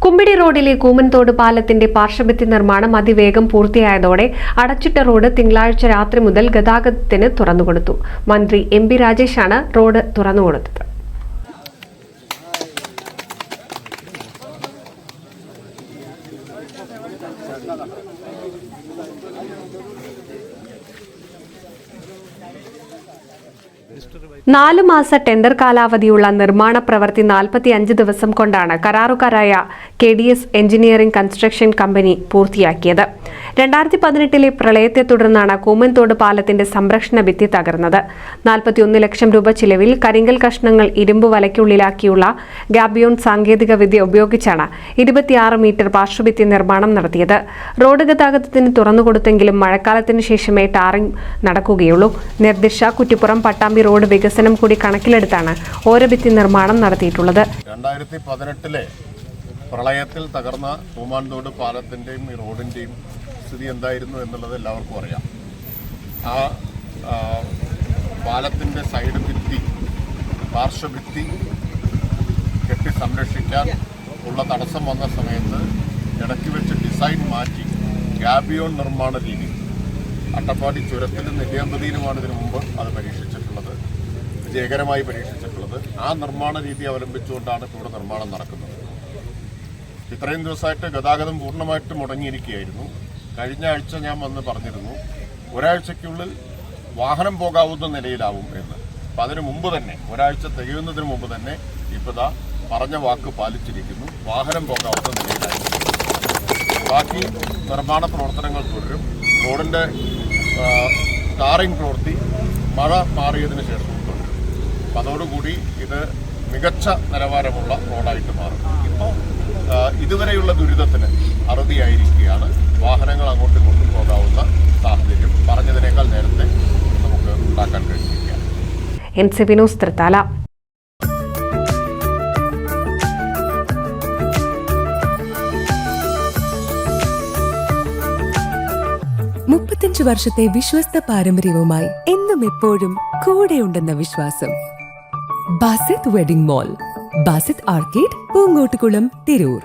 കുമ്പിടി റോഡിലെ കൂമൻതോട് പാലത്തിന്റെ പാർശ്വഭിത്തി നിർമ്മാണം അതിവേഗം പൂർത്തിയായതോടെ അടച്ചിട്ട റോഡ് തിങ്കളാഴ്ച രാത്രി മുതൽ ഗതാഗതത്തിന് തുറന്നുകൊടുത്തു. മന്ത്രി എം പി രാജേഷാണ് റോഡ് തുറന്നുകൊടുത്തത്. മാസ ടെൻഡർ കാലാവധിയുള്ള നിർമ്മാണ പ്രവൃത്തി 45 ദിവസം കൊണ്ടാണ് കരാറുകാരായ KDS എഞ്ചിനീയറിംഗ് കൺസ്ട്രക്ഷൻ കമ്പനി പൂർത്തിയാക്കിയത്. 2018 പ്രളയത്തെ തുടർന്നാണ് കൂമൻതോട് പാലത്തിന്റെ സംരക്ഷണ ഭിത്തി തകർന്നത്. 41 ലക്ഷം രൂപ ചിലവിൽ കരിങ്കൽ കഷ്ണങ്ങൾ ഇരുമ്പ് വലയ്ക്കുള്ളിലാക്കിയുള്ള ഗാബിയോൺ സാങ്കേതിക വിദ്യ ഉപയോഗിച്ചാണ് 26 മീറ്റർ പാർശ്വഭിത്തി നിർമ്മാണം നടത്തിയത്. റോഡ് ഗതാഗതത്തിന് തുറന്നുകൊടുത്തെങ്കിലും മഴക്കാലത്തിന് ശേഷമേ ടാറിംഗ് നടക്കുകയുള്ളൂ. നിർദ്ദിഷ്ട കുറ്റിപ്പുറം പട്ടാമ്പി റോഡ് വികസനം കൂടി കണക്കിലെടുത്താണ് ഓരോ ഭിത്തി നിർമ്മാണം നടത്തിയിട്ടുള്ളത്. 2018 പ്രളയത്തിൽ തകർന്ന കൂമാൻതോട് പാലത്തിന്റെയും ഈ റോഡിന്റെയും സ്ഥിതി എന്തായിരുന്നു എന്നുള്ളത് എല്ലാവർക്കും അറിയാം. ആ പാലത്തിന്റെ സൈഡ് ഭിത്തി, പാർശ്വഭിത്തി കെട്ടി സംരക്ഷിക്കാൻ ഉള്ള തടസ്സം വന്ന സമയത്ത് ഇടയ്ക്ക് വെച്ച് ഡിസൈൻ മാറ്റി ഗാബിയോൺ നിർമ്മാണ രീതി അട്ടപ്പാടി ചുരത്തിലും നെല്ലിയാമ്പതിയിലുമാണ് ഇതിനു മുമ്പ് അത് പരീക്ഷിച്ചിട്ടുള്ളത്, വിജയകരമായി പരീക്ഷിച്ചിട്ടുള്ളത്. ആ നിർമ്മാണ രീതി അവലംബിച്ചുകൊണ്ടാണ് ഇവിടെ നിർമ്മാണം നടക്കുന്നത്. ഇത്രയും ദിവസമായിട്ട് ഗതാഗതം പൂർണ്ണമായിട്ട് മുടങ്ങിയിരിക്കുകയായിരുന്നു. കഴിഞ്ഞ ആഴ്ച ഞാൻ വന്ന് പറഞ്ഞിരുന്നു ഒരാഴ്ചയ്ക്കുള്ളിൽ വാഹനം പോകാവുന്ന നിലയിലാവും എന്ന്. അപ്പം അതിനു മുമ്പ് തന്നെ, ഒരാഴ്ച തികയുന്നതിന് മുമ്പ് തന്നെ ഇപ്പോൾ പറഞ്ഞ വാക്ക് പാലിച്ചിരിക്കുന്നു. വാഹനം പോകാവുന്ന നിലയിലായിരുന്നു. ബാക്കി നിർമ്മാണ പ്രവർത്തനങ്ങൾ തുടരും. റോഡിൻ്റെ ടാറിംഗ് പ്രവൃത്തി മഴ മാറിയതിനു ശേഷം തുടരും. അപ്പം അതോടുകൂടി ഇത് മികച്ച നിലവാരമുള്ള റോഡായിട്ട് മാറും. ഇപ്പോൾ ഇതുവരെയുള്ള ദുരിതത്തിന് അറുതിയായിരിക്കുകയാണ്. വാഹനങ്ങൾ അങ്ങോട്ടും ഇങ്ങോട്ടും പോകാവുന്ന സാഹചര്യം പറഞ്ഞതിനേക്കാൾ നേരത്തെ നമുക്ക് ഉണ്ടാക്കാൻ കഴിയുകയാണ്. NCB news Thrithala. 35 വർഷത്തെ വിശ്വസ്ത പാരമ്പര്യവുമായി എന്നും എപ്പോഴും കൂടെയുണ്ടെന്ന വിശ്വാസം. Basith wedding mall, Basith arcade, Poonkottukulam, Tirur.